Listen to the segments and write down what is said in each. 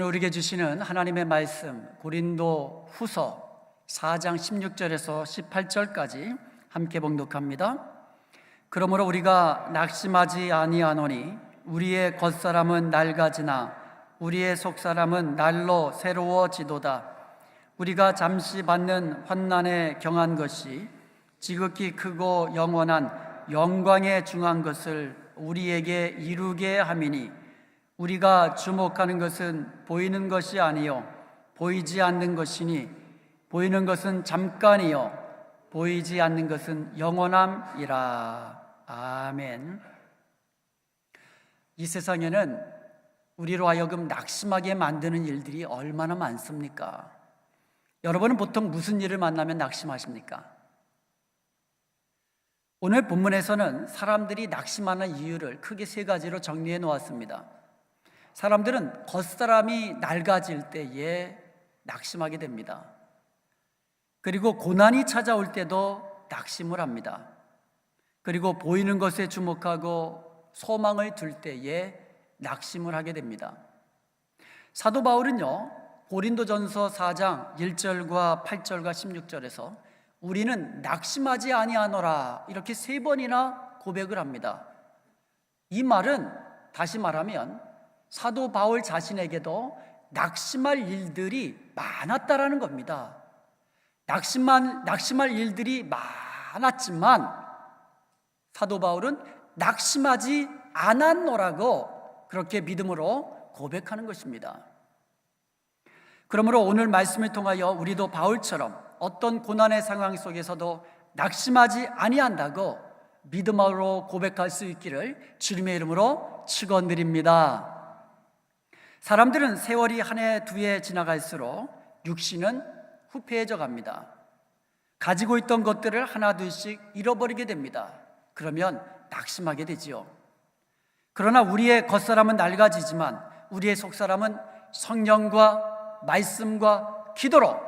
오늘 우리에게 주시는 하나님의 말씀 고린도 후서 4장 16절에서 18절까지 함께 봉독합니다. 그러므로 우리가 낙심하지 아니하노니 우리의 겉사람은 낡아지나 우리의 속사람은 날로 새로워지도다. 우리가 잠시 받는 환난에 경한 것이 지극히 크고 영원한 영광에 중한 것을 우리에게 이루게 함이니 우리가 주목하는 것은 보이는 것이 아니요 보이지 않는 것이니 보이는 것은 잠깐이요 보이지 않는 것은 영원함이라. 아멘. 이 세상에는 우리로 하여금 낙심하게 만드는 일들이 얼마나 많습니까? 여러분은 보통 무슨 일을 만나면 낙심하십니까? 오늘 본문에서는 사람들이 낙심하는 이유를 크게 세 가지로 정리해 놓았습니다. 사람들은 겉사람이 낡아질 때에 낙심하게 됩니다. 그리고 고난이 찾아올 때도 낙심을 합니다. 그리고 보이는 것에 주목하고 소망을 둘 때에 낙심을 하게 됩니다. 사도 바울은요, 고린도전서 4장 1절과 8절과 16절에서 우리는 낙심하지 아니하노라 이렇게 3번이나 고백을 합니다. 이 말은 다시 말하면 사도 바울 자신에게도 낙심할 일들이 많았다라는 겁니다. 낙심할 일들이 많았지만 사도 바울은 낙심하지 않았노라고 그렇게 믿음으로 고백하는 것입니다. 그러므로 오늘 말씀을 통하여 우리도 바울처럼 어떤 고난의 상황 속에서도 낙심하지 아니한다고 믿음으로 고백할 수 있기를 주님의 이름으로 축원드립니다. 사람들은 세월이 한 해 두 해 지나갈수록 육신은 후패해져 갑니다. 가지고 있던 것들을 하나 둘씩 잃어버리게 됩니다. 그러면 낙심하게 되지요. 그러나 우리의 겉사람은 낡아지지만 우리의 속사람은 성령과 말씀과 기도로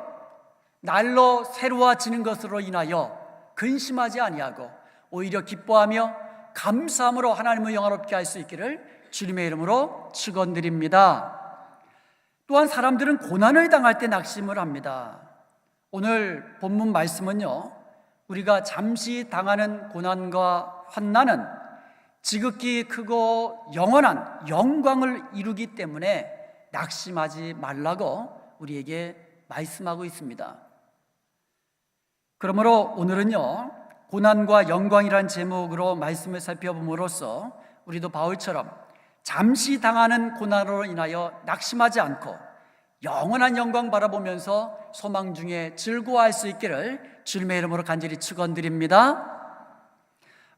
날로 새로워지는 것으로 인하여 근심하지 아니하고 오히려 기뻐하며 감사함으로 하나님을 영화롭게 할 수 있기를 주님의 이름으로 축원드립니다. 또한 사람들은 고난을 당할 때 낙심을 합니다. 오늘 본문 말씀은요, 우리가 잠시 당하는 고난과 환난은 지극히 크고 영원한 영광을 이루기 때문에 낙심하지 말라고 우리에게 말씀하고 있습니다. 그러므로 오늘은요, 고난과 영광이란 제목으로 말씀을 살펴봄으로써 우리도 바울처럼 잠시 당하는 고난으로 인하여 낙심하지 않고 영원한 영광 바라보면서 소망 중에 즐거워할 수 있기를 주님의 이름으로 간절히 축원드립니다.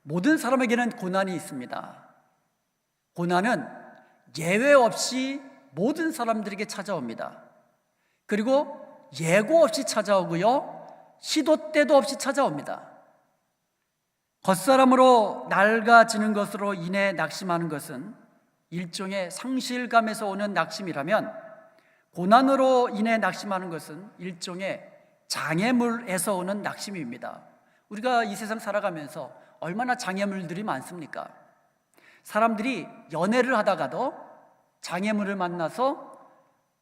모든 사람에게는 고난이 있습니다. 고난은 예외 없이 모든 사람들에게 찾아옵니다. 그리고 예고 없이 찾아오고요, 시도 때도 없이 찾아옵니다. 겉사람으로 낡아지는 것으로 인해 낙심하는 것은 일종의 상실감에서 오는 낙심이라면 고난으로 인해 낙심하는 것은 일종의 장애물에서 오는 낙심입니다. 우리가 이 세상 살아가면서 얼마나 장애물들이 많습니까? 사람들이 연애를 하다가도 장애물을 만나서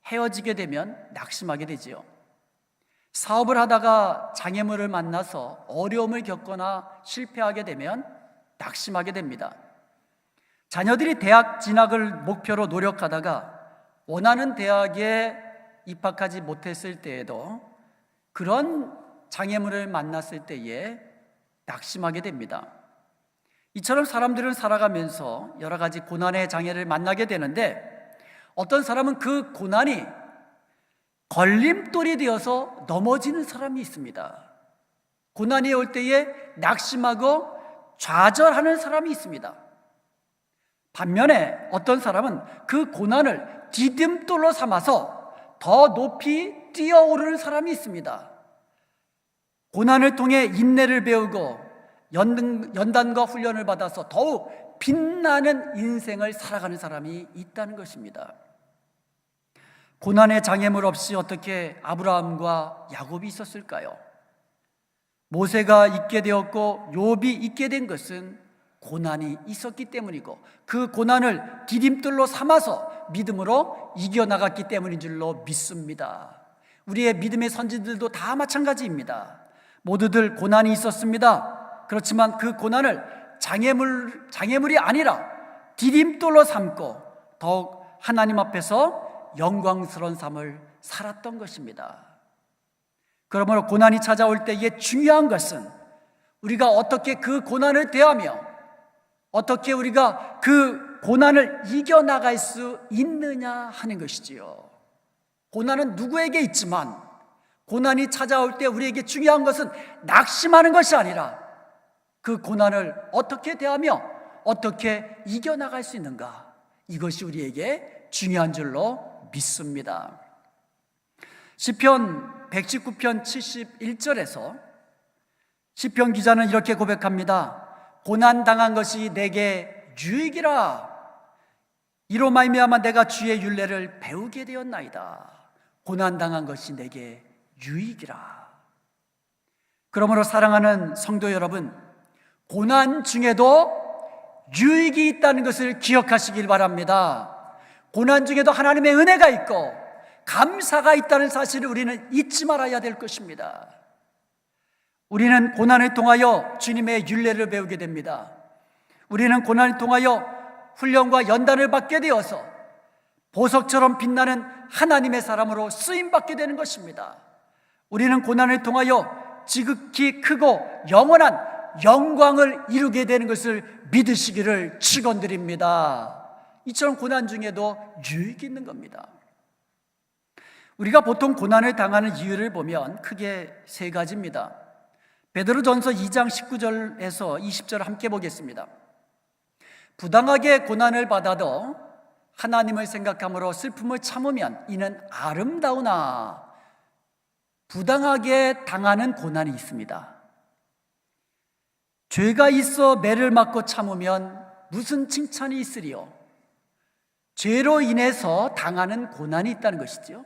헤어지게 되면 낙심하게 되지요. 사업을 하다가 장애물을 만나서 어려움을 겪거나 실패하게 되면 낙심하게 됩니다. 자녀들이 대학 진학을 목표로 노력하다가 원하는 대학에 입학하지 못했을 때에도 그런 장애물을 만났을 때에 낙심하게 됩니다. 이처럼 사람들은 살아가면서 여러 가지 고난의 장애를 만나게 되는데 어떤 사람은 그 고난이 걸림돌이 되어서 넘어지는 사람이 있습니다. 고난이 올 때에 낙심하고 좌절하는 사람이 있습니다. 반면에 어떤 사람은 그 고난을 디딤돌로 삼아서 더 높이 뛰어오르는 사람이 있습니다. 고난을 통해 인내를 배우고 연단과 훈련을 받아서 더욱 빛나는 인생을 살아가는 사람이 있다는 것입니다. 고난의 장애물 없이 어떻게 아브라함과 야곱이 있었을까요? 모세가 있게 되었고 욥이 있게 된 것은 고난이 있었기 때문이고 그 고난을 디딤돌로 삼아서 믿음으로 이겨나갔기 때문인 줄로 믿습니다. 우리의 믿음의 선진들도 다 마찬가지입니다. 모두들 고난이 있었습니다. 그렇지만 그 고난을 장애물이 아니라 디딤돌로 삼고 더욱 하나님 앞에서 영광스러운 삶을 살았던 것입니다. 그러므로 고난이 찾아올 때에 중요한 것은 우리가 어떻게 그 고난을 대하며 어떻게 우리가 그 고난을 이겨나갈 수 있느냐 하는 것이지요. 고난은 누구에게 있지만 고난이 찾아올 때 우리에게 중요한 것은 낙심하는 것이 아니라 그 고난을 어떻게 대하며 어떻게 이겨나갈 수 있는가, 이것이 우리에게 중요한 줄로 믿습니다. 시편 119편 71절에서 시편 기자는 이렇게 고백합니다. 고난당한 것이 내게 유익이라. 이로 말미암아 내가 주의 율례를 배우게 되었나이다. 고난당한 것이 내게 유익이라. 그러므로 사랑하는 성도 여러분, 고난 중에도 유익이 있다는 것을 기억하시길 바랍니다. 고난 중에도 하나님의 은혜가 있고 감사가 있다는 사실을 우리는 잊지 말아야 될 것입니다. 우리는 고난을 통하여 주님의 율례를 배우게 됩니다. 우리는 고난을 통하여 훈련과 연단을 받게 되어서 보석처럼 빛나는 하나님의 사람으로 쓰임받게 되는 것입니다. 우리는 고난을 통하여 지극히 크고 영원한 영광을 이루게 되는 것을 믿으시기를 축원드립니다. 이처럼 고난 중에도 유익이 있는 겁니다. 우리가 보통 고난을 당하는 이유를 보면 크게 세 가지입니다. 베드로전서 2장 19절에서 20절 함께 보겠습니다. 부당하게 고난을 받아도 하나님을 생각함으로 슬픔을 참으면 이는 아름다우나 부당하게 당하는 고난이 있습니다. 죄가 있어 매를 맞고 참으면 무슨 칭찬이 있으리요? 죄로 인해서 당하는 고난이 있다는 것이죠.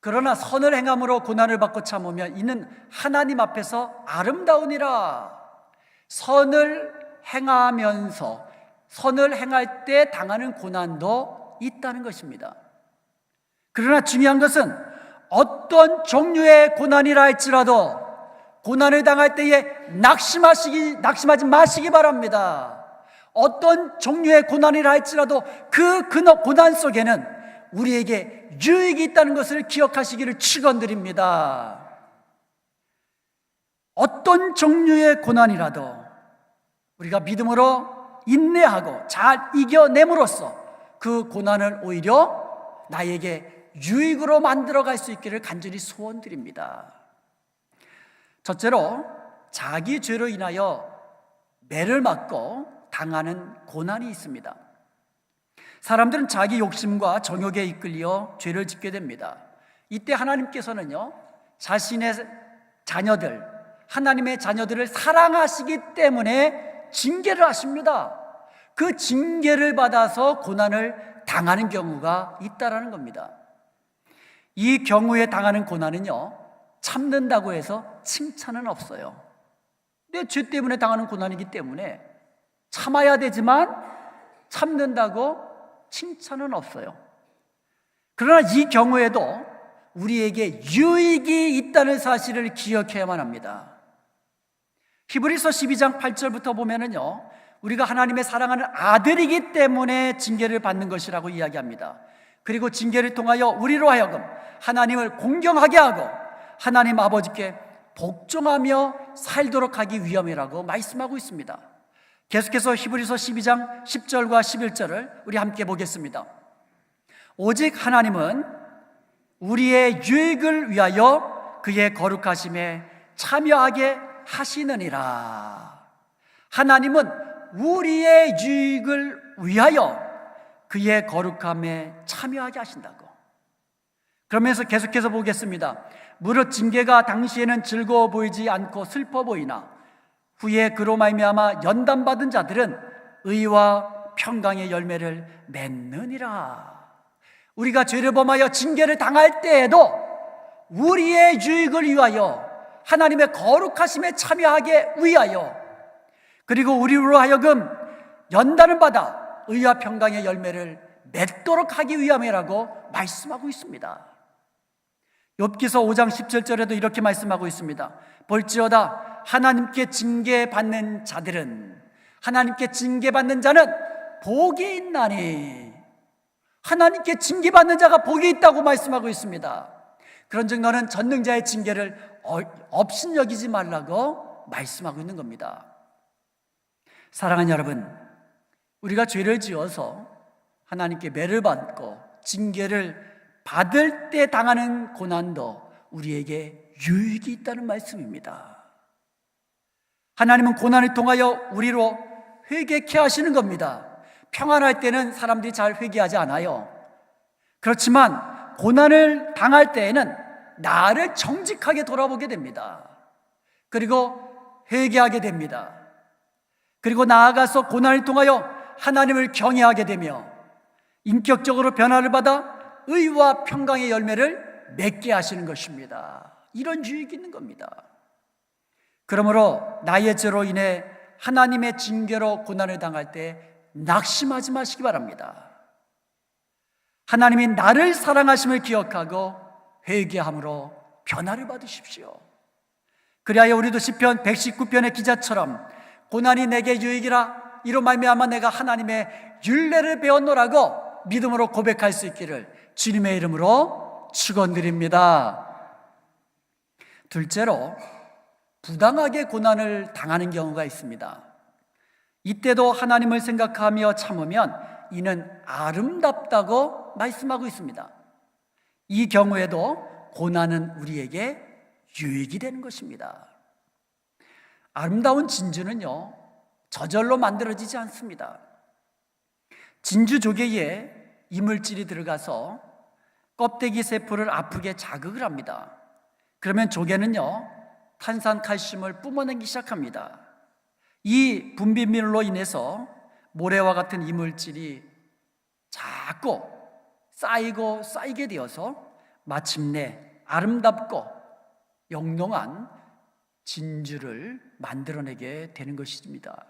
그러나 선을 행함으로 고난을 받고 참으면 이는 하나님 앞에서 아름다우니라. 선을 행하면서 선을 행할 때 당하는 고난도 있다는 것입니다. 그러나 중요한 것은 어떤 종류의 고난이라 할지라도 고난을 당할 때에 낙심하지 마시기 바랍니다. 어떤 종류의 고난이라 할지라도 그 고난 속에는 우리에게 유익이 있다는 것을 기억하시기를 축원드립니다. 어떤 종류의 고난이라도 우리가 믿음으로 인내하고 잘 이겨냄으로써 그 고난을 오히려 나에게 유익으로 만들어갈 수 있기를 간절히 소원드립니다. 첫째로 자기 죄로 인하여 매를 맞고 당하는 고난이 있습니다. 사람들은 자기 욕심과 정욕에 이끌려 죄를 짓게 됩니다. 이때 하나님께서는요, 자신의 자녀들, 하나님의 자녀들을 사랑하시기 때문에 징계를 하십니다. 그 징계를 받아서 고난을 당하는 경우가 있다라는 겁니다. 이 경우에 당하는 고난은요, 참는다고 해서 칭찬은 없어요. 내 죄 때문에 당하는 고난이기 때문에 참아야 되지만 참는다고 칭찬은 없어요. 그러나 이 경우에도 우리에게 유익이 있다는 사실을 기억해야만 합니다. 히브리서 12장 8절부터 보면은요, 우리가 하나님의 사랑하는 아들이기 때문에 징계를 받는 것이라고 이야기합니다. 그리고 징계를 통하여 우리로 하여금 하나님을 공경하게 하고 하나님 아버지께 복종하며 살도록 하기 위함이라고 말씀하고 있습니다. 계속해서 히브리서 12장 10절과 11절을 우리 함께 보겠습니다. 오직 하나님은 우리의 유익을 위하여 그의 거룩하심에 참여하게 하시느니라. 하나님은 우리의 유익을 위하여 그의 거룩함에 참여하게 하신다고. 그러면서 계속해서 보겠습니다. 무릇 징계가 당시에는 즐거워 보이지 않고 슬퍼 보이나 후에 그로 말미암아 연단받은 자들은 의와 평강의 열매를 맺느니라. 우리가 죄를 범하여 징계를 당할 때에도 우리의 유익을 위하여 하나님의 거룩하심에 참여하게 위하여 그리고 우리로 하여금 연단을 받아 의와 평강의 열매를 맺도록 하기 위함이라고 말씀하고 있습니다. 욥기서 5장 17절에도 이렇게 말씀하고 있습니다. 볼지어다 하나님께 징계받는 자들은, 하나님께 징계받는 자는 복이 있나니, 하나님께 징계받는 자가 복이 있다고 말씀하고 있습니다. 그런즉 너는 전능자의 징계를 업신여기지 말라고 말씀하고 있는 겁니다. 사랑하는 여러분, 우리가 죄를 지어서 하나님께 매를 받고 징계를 받을 때 당하는 고난도 우리에게 유익이 있다는 말씀입니다. 하나님은 고난을 통하여 우리로 회개케 하시는 겁니다. 평안할 때는 사람들이 잘 회개하지 않아요. 그렇지만 고난을 당할 때에는 나를 정직하게 돌아보게 됩니다. 그리고 회개하게 됩니다. 그리고 나아가서 고난을 통하여 하나님을 경외하게 되며 인격적으로 변화를 받아 의와 평강의 열매를 맺게 하시는 것입니다. 이런 유익이 있는 겁니다. 그러므로 나의 죄로 인해 하나님의 징계로 고난을 당할 때 낙심하지 마시기 바랍니다. 하나님이 나를 사랑하심을 기억하고 회개함으로 변화를 받으십시오. 그리하여 우리도 시편 119편의 기자처럼 고난이 내게 유익이라 이로 말미암아 내가 하나님의 율례를 배웠노라고 믿음으로 고백할 수 있기를 주님의 이름으로 축원드립니다. 둘째로, 부당하게 고난을 당하는 경우가 있습니다. 이때도 하나님을 생각하며 참으면 이는 아름답다고 말씀하고 있습니다. 이 경우에도 고난은 우리에게 유익이 되는 것입니다. 아름다운 진주는요, 저절로 만들어지지 않습니다. 진주 조개에 이물질이 들어가서 껍데기 세포를 아프게 자극을 합니다. 그러면 조개는요, 탄산칼슘을 뿜어내기 시작합니다. 이 분비물로 인해서 모래와 같은 이물질이 자꾸 쌓이게 되어서 마침내 아름답고 영롱한 진주를 만들어내게 되는 것입니다.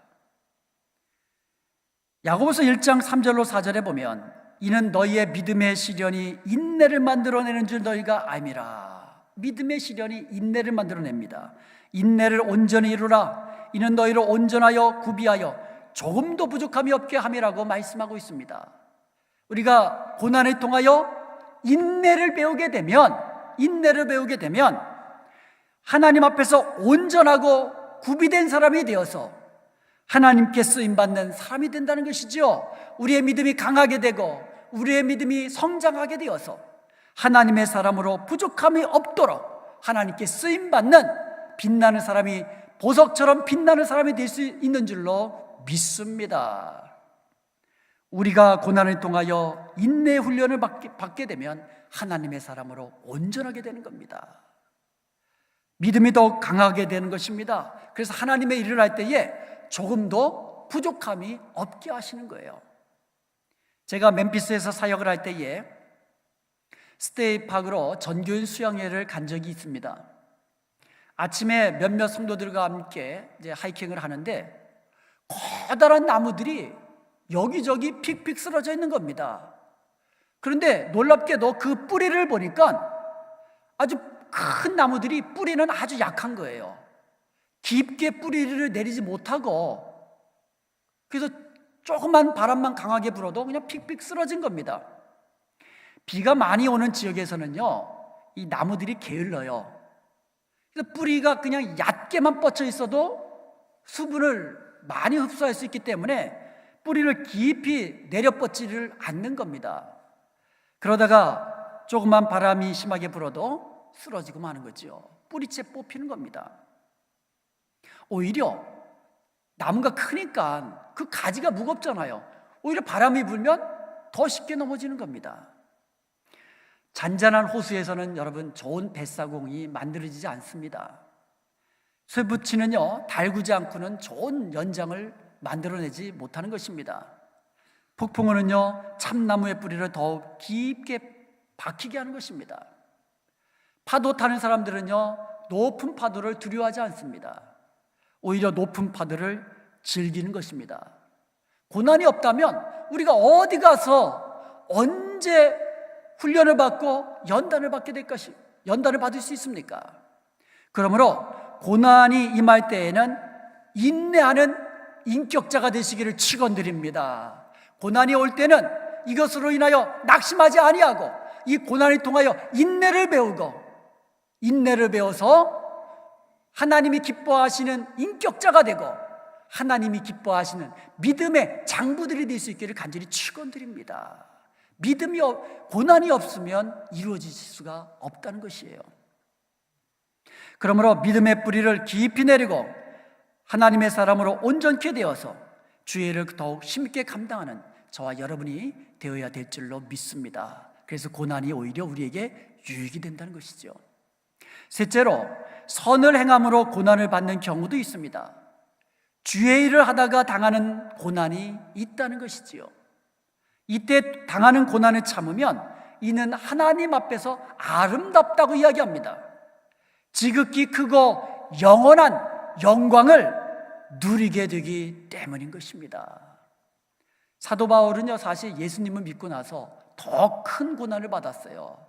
야고보서 1장 3절로 4절에 보면 이는 너희의 믿음의 시련이 인내를 만들어내는 줄 너희가 알미라. 믿음의 시련이 인내를 만들어냅니다. 인내를 온전히 이루라. 이는 너희를 온전하여 구비하여 조금도 부족함이 없게 함이라고 말씀하고 있습니다. 우리가 고난을 통하여 인내를 배우게 되면 하나님 앞에서 온전하고 구비된 사람이 되어서 하나님께 쓰임받는 사람이 된다는 것이죠. 우리의 믿음이 강하게 되고 우리의 믿음이 성장하게 되어서 하나님의 사람으로 부족함이 없도록 하나님께 쓰임받는 빛나는 사람이, 보석처럼 빛나는 사람이 될 수 있는 줄로 믿습니다. 우리가 고난을 통하여 인내 훈련을 받게 되면 하나님의 사람으로 온전하게 되는 겁니다. 믿음이 더욱 강하게 되는 것입니다. 그래서 하나님의 일을 할 때에 조금도 부족함이 없게 하시는 거예요. 제가 멤피스에서 사역을 할 때에 스테이팍으로 전교인 수양회를 간 적이 있습니다. 아침에 몇몇 성도들과 함께 이제 하이킹을 하는데 커다란 나무들이 여기저기 픽픽 쓰러져 있는 겁니다. 그런데 놀랍게도 그 뿌리를 보니까 아주 큰 나무들이 뿌리는 아주 약한 거예요. 깊게 뿌리를 내리지 못하고, 그래서 조그만 바람만 강하게 불어도 그냥 픽픽 쓰러진 겁니다. 비가 많이 오는 지역에서는요, 이 나무들이 게을러요. 그래서 뿌리가 그냥 얕게만 뻗쳐 있어도 수분을 많이 흡수할 수 있기 때문에 뿌리를 깊이 내려 뻗지를 않는 겁니다. 그러다가 조그만 바람이 심하게 불어도 쓰러지고 마는 거죠. 뿌리채 뽑히는 겁니다. 오히려 나무가 크니까 그 가지가 무겁잖아요. 오히려 바람이 불면 더 쉽게 넘어지는 겁니다. 잔잔한 호수에서는 여러분 좋은 뱃사공이 만들어지지 않습니다. 쇠붙이는요, 달구지 않고는 좋은 연장을 만들어내지 못하는 것입니다. 폭풍우는요, 참나무의 뿌리를 더욱 깊게 박히게 하는 것입니다. 파도 타는 사람들은요, 높은 파도를 두려워하지 않습니다. 오히려 높은 파도를 즐기는 것입니다. 고난이 없다면 우리가 어디 가서 언제 훈련을 받고 연단을 받을 수 있습니까? 그러므로 고난이 임할 때에는 인내하는 인격자가 되시기를 축원드립니다. 고난이 올 때는 이것으로 인하여 낙심하지 아니하고 이 고난을 통하여 인내를 배워서 하나님이 기뻐하시는 인격자가 되고 하나님이 기뻐하시는 믿음의 장부들이 될 수 있기를 간절히 축원드립니다. 고난이 없으면 이루어질 수가 없다는 것이에요. 그러므로 믿음의 뿌리를 깊이 내리고 하나님의 사람으로 온전케 되어서 주의 일을 더욱 힘있게 감당하는 저와 여러분이 되어야 될 줄로 믿습니다. 그래서 고난이 오히려 우리에게 유익이 된다는 것이죠. 셋째로, 선을 행함으로 고난을 받는 경우도 있습니다. 주의 일을 하다가 당하는 고난이 있다는 것이지요. 이때 당하는 고난을 참으면 이는 하나님 앞에서 아름답다고 이야기합니다. 지극히 크고 영원한 영광을 누리게 되기 때문인 것입니다. 사도 바울은요, 사실 예수님을 믿고 나서 더 큰 고난을 받았어요.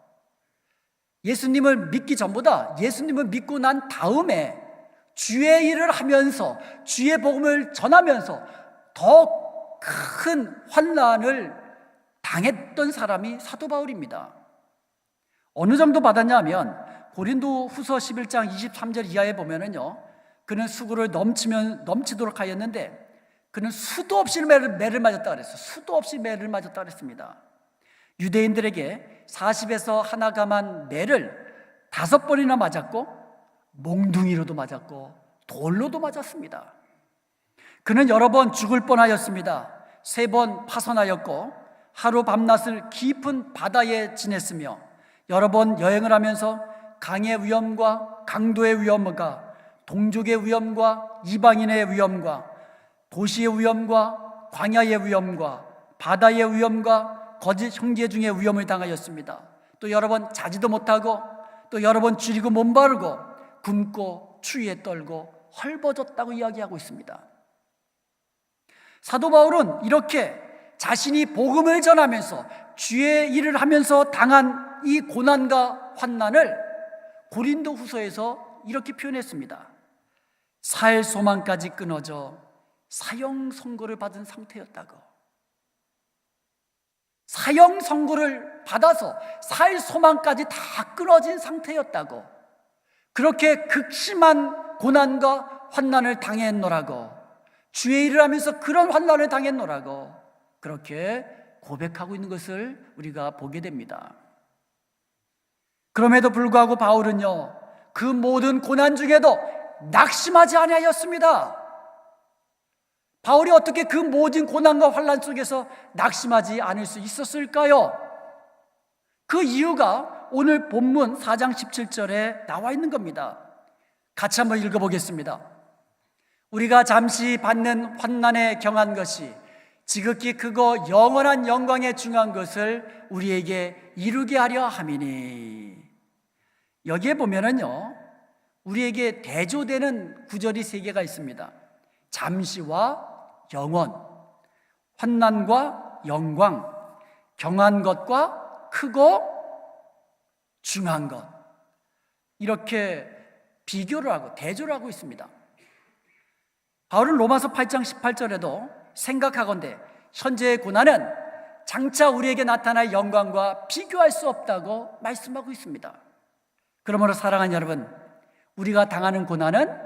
예수님을 믿기 전보다 예수님을 믿고 난 다음에 주의 일을 하면서 주의 복음을 전하면서 더 큰 환난을 당했던 사람이 사도 바울입니다. 어느 정도 받았냐면 고린도 후서 11장 23절 이하에 보면은요, 그는 수고를 넘치도록 하였는데 그는 수도 없이 매를 맞았다 그랬어요. 수도 없이 매를 맞았다 그랬습니다. 유대인들에게 40에서 하나 감한 매를 5번이나 맞았고 몽둥이로도 맞았고 돌로도 맞았습니다. 그는 여러 번 죽을 뻔하였습니다. 3번 파손하였고 하루 밤낮을 깊은 바다에 지냈으며 여러 번 여행을 하면서 강의 위험과 강도의 위험과 동족의 위험과 이방인의 위험과 도시의 위험과 광야의 위험과 바다의 위험과 거짓 형제 중의 위험을 당하였습니다. 또 여러 번 자지도 못하고 또 여러 번 줄이고 몸바르고 굶고 추위에 떨고 헐벗었다고 이야기하고 있습니다. 사도 바울은 이렇게 자신이 복음을 전하면서 주의 일을 하면서 당한 이 고난과 환난을 고린도 후서에서 이렇게 표현했습니다. 살 소망까지 끊어져 사형 선고를 받은 상태였다고. 사형 선고를 받아서 살 소망까지 다 끊어진 상태였다고. 그렇게 극심한 고난과 환난을 당했노라고, 주의 일을 하면서 그런 환난을 당했노라고 그렇게 고백하고 있는 것을 우리가 보게 됩니다. 그럼에도 불구하고 바울은요, 그 모든 고난 중에도 낙심하지 아니하였습니다. 바울이 어떻게 그 모든 고난과 환난 속에서 낙심하지 않을 수 있었을까요? 그 이유가 오늘 본문 4장 17절에 나와 있는 겁니다. 같이 한번 읽어보겠습니다. 우리가 잠시 받는 환난에 경한 것이 지극히 크고 영원한 영광에 중한 것을 우리에게 이루게 하려 함이니. 여기에 보면은요, 우리에게 대조되는 구절이 3개가 있습니다. 잠시와 영원, 환난과 영광, 경한 것과 크고 중한 것, 이렇게 비교를 하고 대조를 하고 있습니다. 바울은 로마서 8장 18절에도 생각하건대 현재의 고난은 장차 우리에게 나타날 영광과 비교할 수 없다고 말씀하고 있습니다. 그러므로 사랑하는 여러분, 우리가 당하는 고난은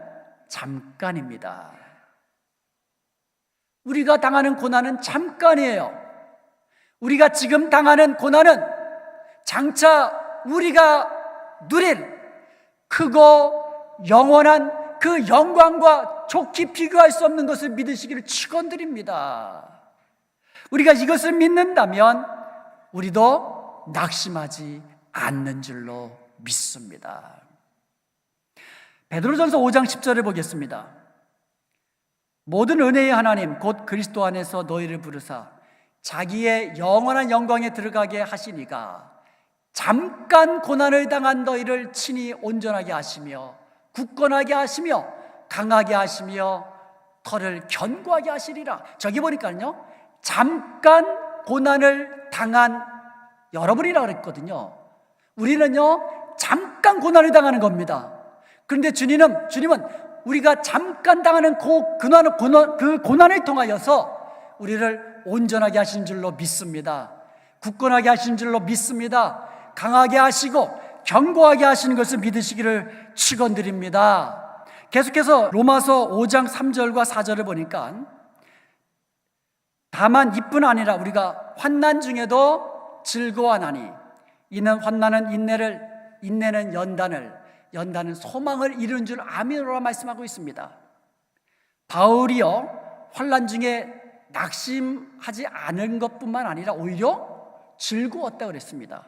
잠깐입니다. 우리가 당하는 고난은 잠깐이에요. 우리가 지금 당하는 고난은 장차 우리가 누릴 크고 영원한 그 영광과 좋게 비교할 수 없는 것을 믿으시기를 축원드립니다. 우리가 이것을 믿는다면 우리도 낙심하지 않는 줄로 믿습니다. 베드로전서 5장 10절을 보겠습니다. 모든 은혜의 하나님 곧 그리스도 안에서 너희를 부르사 자기의 영원한 영광에 들어가게 하시니가 잠깐 고난을 당한 너희를 친히 온전하게 하시며 굳건하게 하시며 강하게 하시며 터를 견고하게 하시리라. 저기 보니까요, 잠깐 고난을 당한 여러분이라 그랬거든요. 우리는요, 잠깐 고난을 당하는 겁니다. 그런데 주님은 우리가 잠깐 당하는 그 고난을 통하여서 우리를 온전하게 하신 줄로 믿습니다. 굳건하게 하신 줄로 믿습니다. 강하게 하시고 견고하게 하시는 것을 믿으시기를 축원드립니다. 계속해서 로마서 5장 3절과 4절을 보니까, 다만 이뿐 아니라 우리가 환난 중에도 즐거워하나니 이는 환난은 인내는 연단은 소망을 이루는 줄 아미노라 말씀하고 있습니다. 바울이요, 환난 중에 낙심하지 않은 것뿐만 아니라 오히려 즐거웠다고 그랬습니다.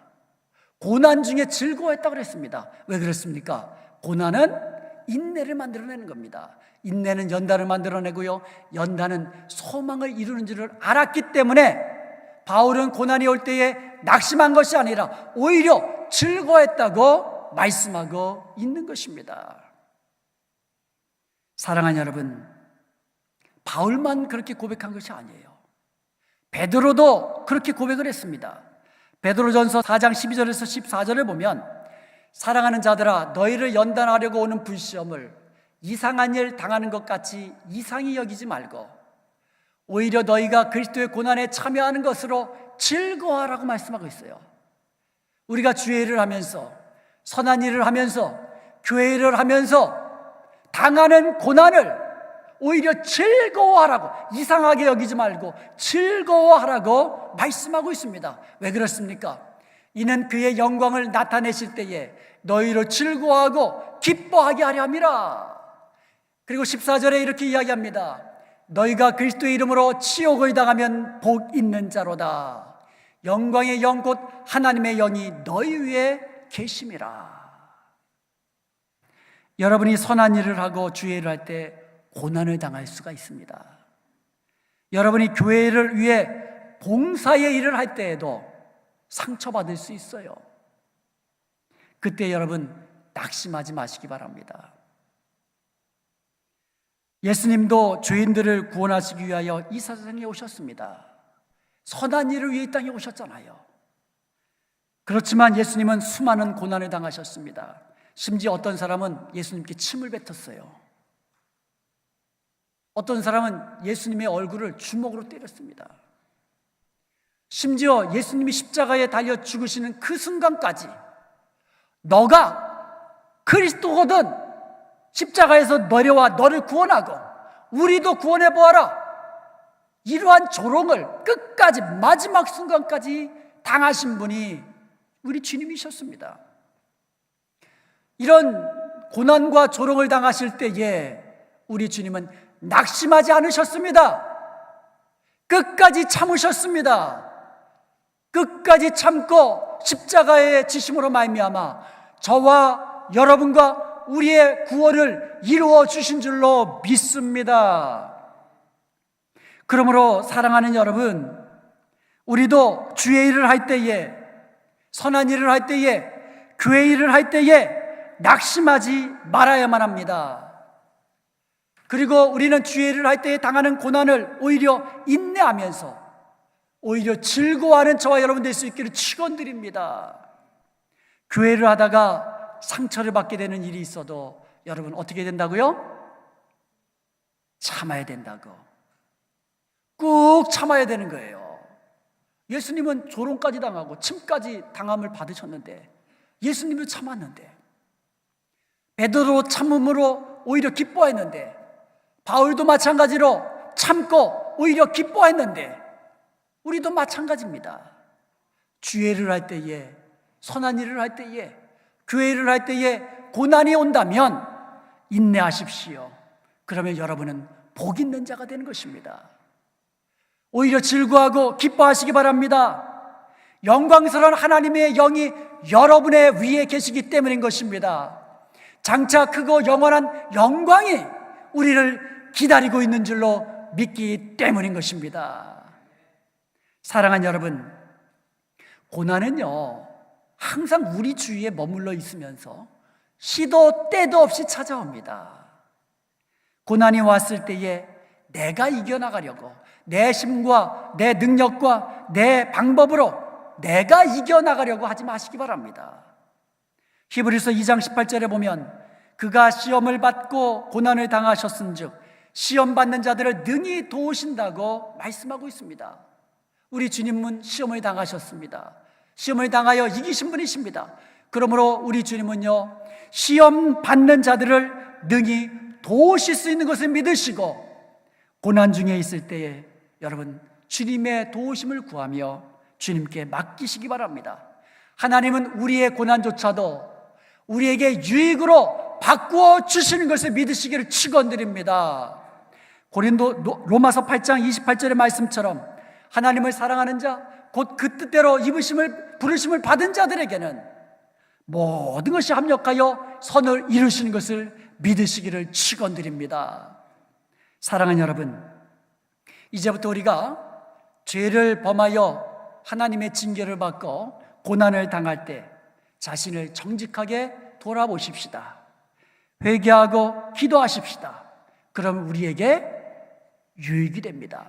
고난 중에 즐거워했다고 그랬습니다. 왜 그랬습니까? 고난은 인내를 만들어내는 겁니다. 인내는 연단을 만들어내고요, 연단은 소망을 이루는 줄을 알았기 때문에 바울은 고난이 올 때에 낙심한 것이 아니라 오히려 즐거워했다고 말씀하고 있는 것입니다. 사랑하는 여러분, 바울만 그렇게 고백한 것이 아니에요. 베드로도 그렇게 고백을 했습니다. 베드로전서 4장 12절에서 14절을 보면, 사랑하는 자들아, 너희를 연단하려고 오는 불시험을 이상한 일 당하는 것 같이 이상히 여기지 말고 오히려 너희가 그리스도의 고난에 참여하는 것으로 즐거워하라고 말씀하고 있어요. 우리가 주의 일을 하면서, 선한 일을 하면서, 교회 일을 하면서 당하는 고난을 오히려 즐거워하라고, 이상하게 여기지 말고 즐거워하라고 말씀하고 있습니다. 왜 그렇습니까? 이는 그의 영광을 나타내실 때에 너희를 즐거워하고 기뻐하게 하려 함이라. 그리고 14절에 이렇게 이야기합니다. 너희가 그리스도의 이름으로 치욕을 당하면 복 있는 자로다. 영광의 영 곧 하나님의 영이 너희 위에 계심이라. 여러분이 선한 일을 하고 주의 일을 할 때 고난을 당할 수가 있습니다. 여러분이 교회를 위해 봉사의 일을 할 때에도 상처받을 수 있어요. 그때 여러분 낙심하지 마시기 바랍니다. 예수님도 죄인들을 구원하시기 위하여 이 세상에 오셨습니다. 선한 일을 위해 이 땅에 오셨잖아요. 그렇지만 예수님은 수많은 고난을 당하셨습니다. 심지어 어떤 사람은 예수님께 침을 뱉었어요. 어떤 사람은 예수님의 얼굴을 주먹으로 때렸습니다. 심지어 예수님이 십자가에 달려 죽으시는 그 순간까지 너가 그리스도거든 십자가에서 내려와 너를 구원하고 우리도 구원해 보아라, 이러한 조롱을 끝까지 마지막 순간까지 당하신 분이 우리 주님이셨습니다. 이런 고난과 조롱을 당하실 때에 우리 주님은 낙심하지 않으셨습니다. 끝까지 참으셨습니다. 끝까지 참고 십자가의 지심으로 말미암아 저와 여러분과 우리의 구원을 이루어 주신 줄로 믿습니다. 그러므로 사랑하는 여러분, 우리도 주의 일을 할 때에, 선한 일을 할 때에, 교회 일을 할 때에 낙심하지 말아야만 합니다. 그리고 우리는 주의 일을 할 때에 당하는 고난을 오히려 인내하면서 오히려 즐거워하는 저와 여러분 될 수 있기를 축원드립니다. 교회를 하다가 상처를 받게 되는 일이 있어도 여러분 어떻게 된다고요? 참아야 된다고. 꾹 참아야 되는 거예요. 예수님은 조롱까지 당하고 침까지 당함을 받으셨는데 예수님도 참았는데, 베드로 참음으로 오히려 기뻐했는데, 바울도 마찬가지로 참고 오히려 기뻐했는데 우리도 마찬가지입니다. 주의 일을 할 때에, 선한 일을 할 때에, 교회 일을 할 때에 고난이 온다면 인내하십시오. 그러면 여러분은 복 있는 자가 되는 것입니다. 오히려 즐거워하고 기뻐하시기 바랍니다. 영광스러운 하나님의 영이 여러분의 위에 계시기 때문인 것입니다. 장차 크고 영원한 영광이 우리를 기다리고 있는 줄로 믿기 때문인 것입니다. 사랑하는 여러분, 고난은요 항상 우리 주위에 머물러 있으면서 시도 때도 없이 찾아옵니다. 고난이 왔을 때에 내가 이겨나가려고 내 힘과 내 능력과 내 방법으로 내가 이겨나가려고 하지 마시기 바랍니다. 히브리서 2장 18절에 보면 그가 시험을 받고 고난을 당하셨은즉 시험 받는 자들을 능히 도우신다고 말씀하고 있습니다. 우리 주님은 시험을 당하셨습니다. 시험을 당하여 이기신 분이십니다. 그러므로 우리 주님은요, 시험 받는 자들을 능히 도우실 수 있는 것을 믿으시고 고난 중에 있을 때에 여러분 주님의 도우심을 구하며 주님께 맡기시기 바랍니다. 하나님은 우리의 고난조차도 우리에게 유익으로 바꾸어 주시는 것을 믿으시기를 축원드립니다. 로마서 8장 28절의 말씀처럼 하나님을 사랑하는 자, 곧 그 뜻대로 부르심을 받은 자들에게는 모든 것이 합력하여 선을 이루시는 것을 믿으시기를 축원드립니다. 사랑하는 여러분, 이제부터 우리가 죄를 범하여 하나님의 징계를 받고 고난을 당할 때 자신을 정직하게 돌아보십시다. 회개하고 기도하십시다. 그럼 우리에게 유익이 됩니다.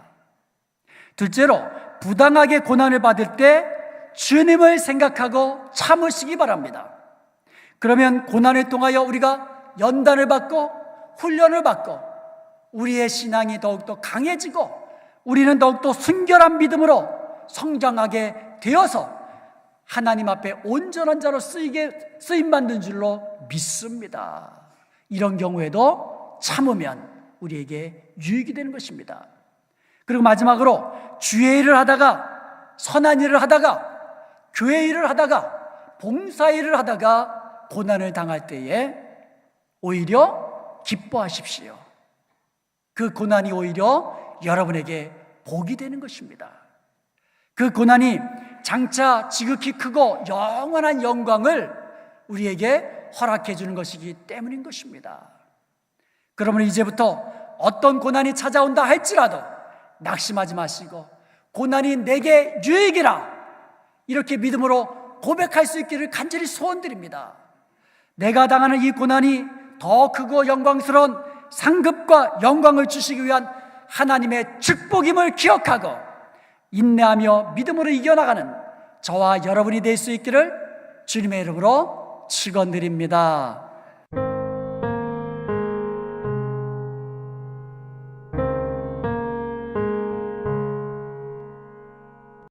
둘째로, 부당하게 고난을 받을 때 주님을 생각하고 참으시기 바랍니다. 그러면 고난을 통하여 우리가 연단을 받고 훈련을 받고 우리의 신앙이 더욱더 강해지고 우리는 더욱더 순결한 믿음으로 성장하게 되어서 하나님 앞에 온전한 자로 쓰임받는 줄로 믿습니다. 이런 경우에도 참으면 우리에게 유익이 되는 것입니다. 그리고 마지막으로 주의 일을 하다가, 선한 일을 하다가, 교회 일을 하다가, 봉사 일을 하다가 고난을 당할 때에 오히려 기뻐하십시오. 그 고난이 오히려 여러분에게 복이 되는 것입니다. 그 고난이 장차 지극히 크고 영원한 영광을 우리에게 허락해 주는 것이기 때문인 것입니다. 그러면 이제부터 어떤 고난이 찾아온다 할지라도 낙심하지 마시고 고난이 내게 유익이라 이렇게 믿음으로 고백할 수 있기를 간절히 소원드립니다. 내가 당하는 이 고난이 더 크고 영광스러운 상급과 영광을 주시기 위한 하나님의 축복임을 기억하고 인내하며 믿음으로 이겨나가는 저와 여러분이 될 수 있기를 주님의 이름으로 축원드립니다.